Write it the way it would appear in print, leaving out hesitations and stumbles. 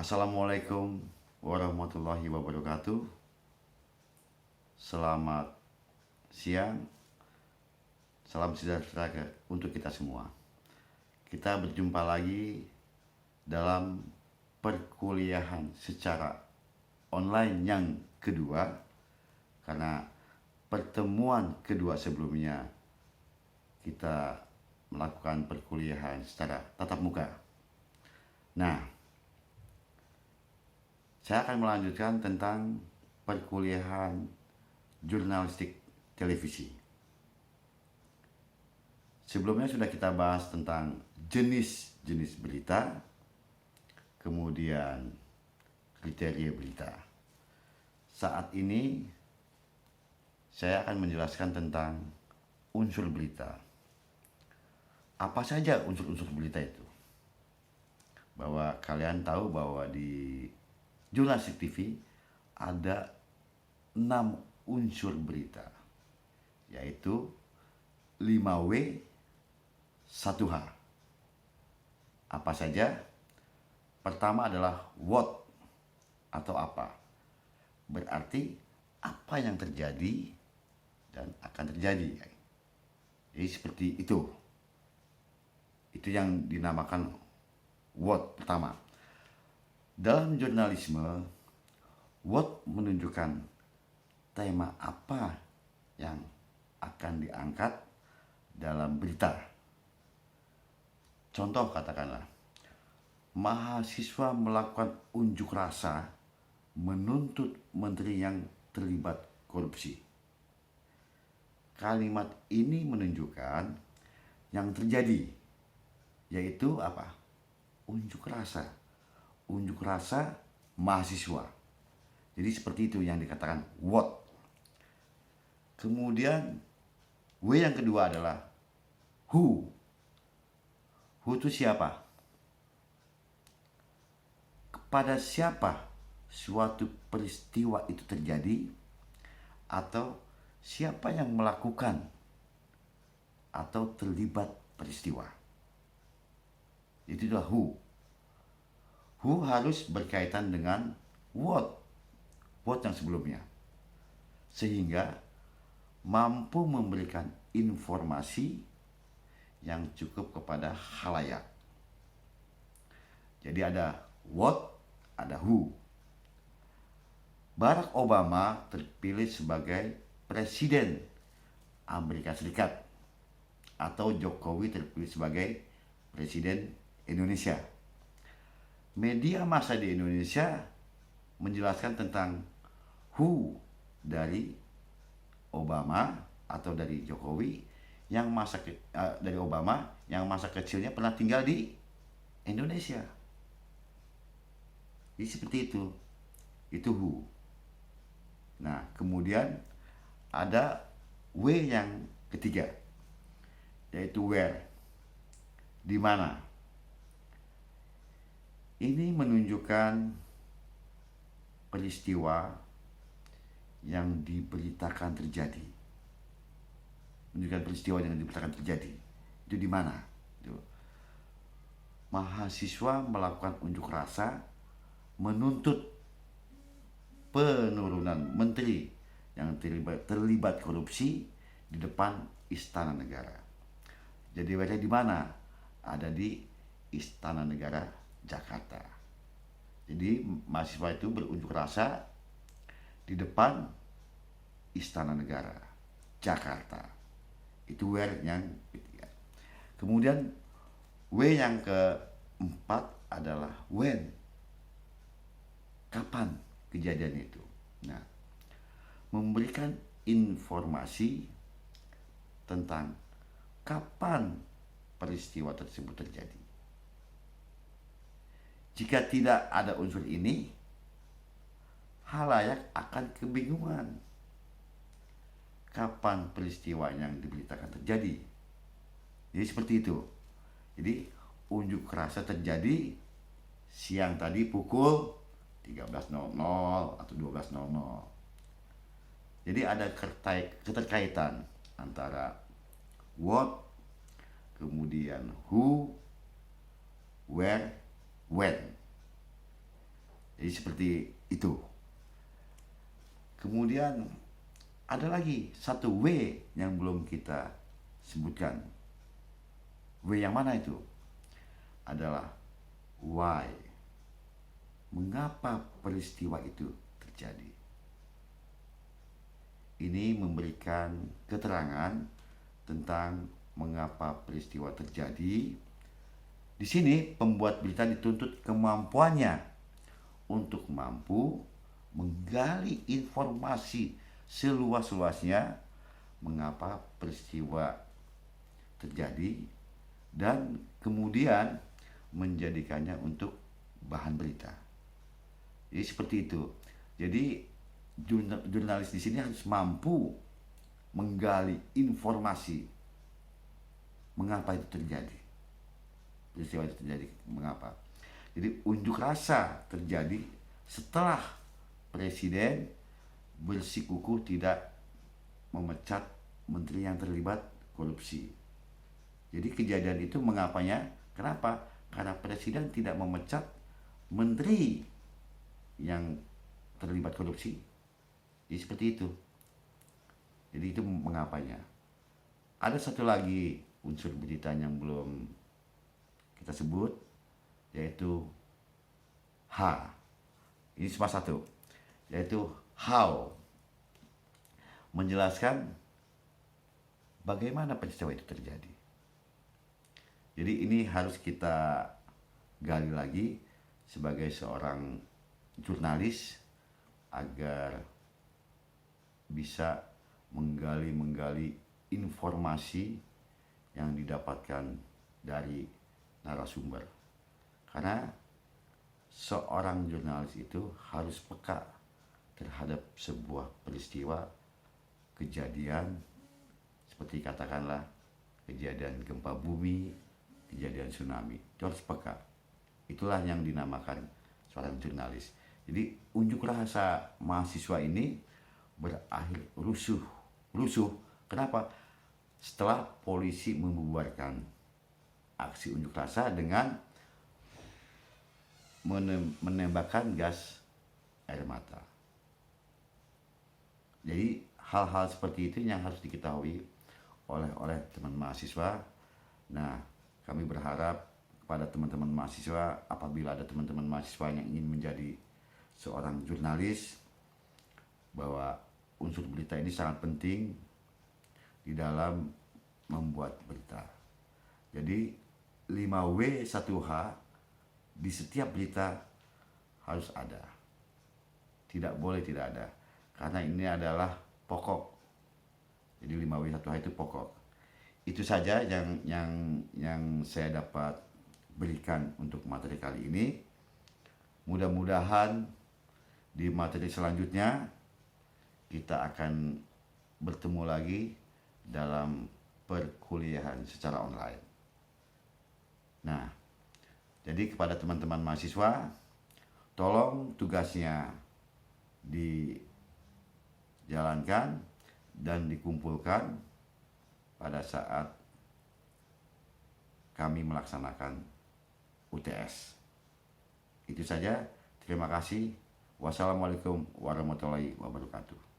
Assalamualaikum warahmatullahi wabarakatuh. Selamat siang, salam sejahtera untuk kita semua. Kita berjumpa lagi dalam perkuliahan secara online yang kedua, karena pertemuan kedua sebelumnya kita melakukan perkuliahan secara tatap muka. Nah, saya akan melanjutkan tentang perkuliahan jurnalistik televisi. Sebelumnya sudah kita bahas tentang jenis-jenis berita, kemudian kriteria berita. Saat ini saya akan menjelaskan tentang unsur berita. Apa saja unsur-unsur berita itu? Bahwa kalian tahu bahwa di jurnalistik TV ada 6 unsur berita, yaitu 5W, 1H. Apa saja? Pertama adalah what atau apa. Berarti apa yang terjadi dan akan terjadi. Jadi seperti itu. Itu yang dinamakan what pertama. Dalam jurnalisme, what menunjukkan tema apa yang akan diangkat dalam berita. Contoh katakanlah, mahasiswa melakukan unjuk rasa menuntut menteri yang terlibat korupsi. Kalimat ini menunjukkan yang terjadi, yaitu apa? Unjuk rasa. Unjuk rasa mahasiswa. Jadi seperti itu yang dikatakan what. Kemudian W yang kedua adalah who. Who itu siapa? Kepada siapa suatu peristiwa itu terjadi, atau siapa yang melakukan atau terlibat peristiwa. Itu adalah who. Who harus berkaitan dengan what yang sebelumnya, sehingga mampu memberikan informasi yang cukup kepada khalayak. Jadi ada what, ada who. Barack Obama terpilih sebagai Presiden Amerika Serikat, atau Jokowi terpilih sebagai Presiden Indonesia. Media massa di Indonesia menjelaskan tentang who dari Obama atau dari Jokowi yang dari Obama yang masa kecilnya pernah tinggal di Indonesia. Jadi seperti itu. Itu who. Nah, kemudian ada W yang ketiga, yaitu where. Di mana? Ini menunjukkan peristiwa yang diberitakan terjadi. Menunjukkan peristiwa yang diberitakan terjadi. Itu di mana? Itu. Mahasiswa melakukan unjuk rasa menuntut penurunan menteri yang terlibat korupsi di depan Istana Negara. Jadi di mana? Ada di Istana Negara Jakarta. Jadi mahasiswa itu berunjuk rasa di depan Istana Negara Jakarta. Itu where yang ketiga. Kemudian W yang keempat adalah when. Kapan kejadian itu? Nah, memberikan informasi tentang kapan peristiwa tersebut terjadi. Jika tidak ada unsur ini, khalayak akan kebingungan kapan peristiwa yang diberitakan terjadi. Jadi seperti itu. Jadi unjuk rasa terjadi siang tadi pukul 13.00 atau 12.00. Jadi ada keterkaitan antara what, kemudian who, where, when. Jadi seperti itu. Kemudian ada lagi satu W yang belum kita sebutkan. W yang mana itu? Adalah why. Mengapa peristiwa itu terjadi? Ini memberikan keterangan tentang mengapa peristiwa terjadi. Di sini pembuat berita dituntut kemampuannya untuk mampu menggali informasi seluas-luasnya mengapa peristiwa terjadi dan kemudian menjadikannya untuk bahan berita. Jadi seperti itu. Jadi jurnalis di sini harus mampu menggali informasi mengapa itu terjadi. Peristiwa itu terjadi mengapa. Jadi unjuk rasa terjadi setelah presiden bersikukuh tidak memecat menteri yang terlibat korupsi. Jadi kejadian itu mengapanya? Kenapa? Karena presiden tidak memecat menteri yang terlibat korupsi. Jadi seperti itu. Jadi itu mengapanya. Ada satu lagi unsur berita yang belum kita sebut, yaitu H. Ini cuma satu, yaitu how. Menjelaskan bagaimana peristiwa itu terjadi. Jadi ini harus kita gali lagi sebagai seorang jurnalis agar bisa menggali informasi yang didapatkan dari narasumber. Karena seorang jurnalis itu harus peka terhadap sebuah peristiwa, kejadian, seperti katakanlah kejadian gempa bumi, kejadian tsunami. Itu harus peka. Itulah yang dinamakan seorang jurnalis. Jadi unjuk rasa mahasiswa ini berakhir rusuh. Kenapa? Setelah polisi membubarkan aksi unjuk rasa dengan menembakkan gas air mata. Jadi hal-hal seperti itu yang harus diketahui oleh teman mahasiswa. Nah, kami berharap kepada teman-teman mahasiswa, apabila ada teman-teman mahasiswa yang ingin menjadi seorang jurnalis, bahwa unsur berita ini sangat penting di dalam membuat berita. Jadi 5W 1H di setiap berita harus ada. Tidak boleh tidak ada. Karena ini adalah pokok. Jadi 5W 1H itu pokok. Itu saja yang saya dapat berikan untuk materi kali ini. Mudah-mudahan di materi selanjutnya kita akan bertemu lagi dalam perkuliahan secara online. Nah, jadi kepada teman-teman mahasiswa, tolong tugasnya dijalankan dan dikumpulkan pada saat kami melaksanakan UTS. Itu saja. Terima kasih. Wassalamualaikum warahmatullahi wabarakatuh.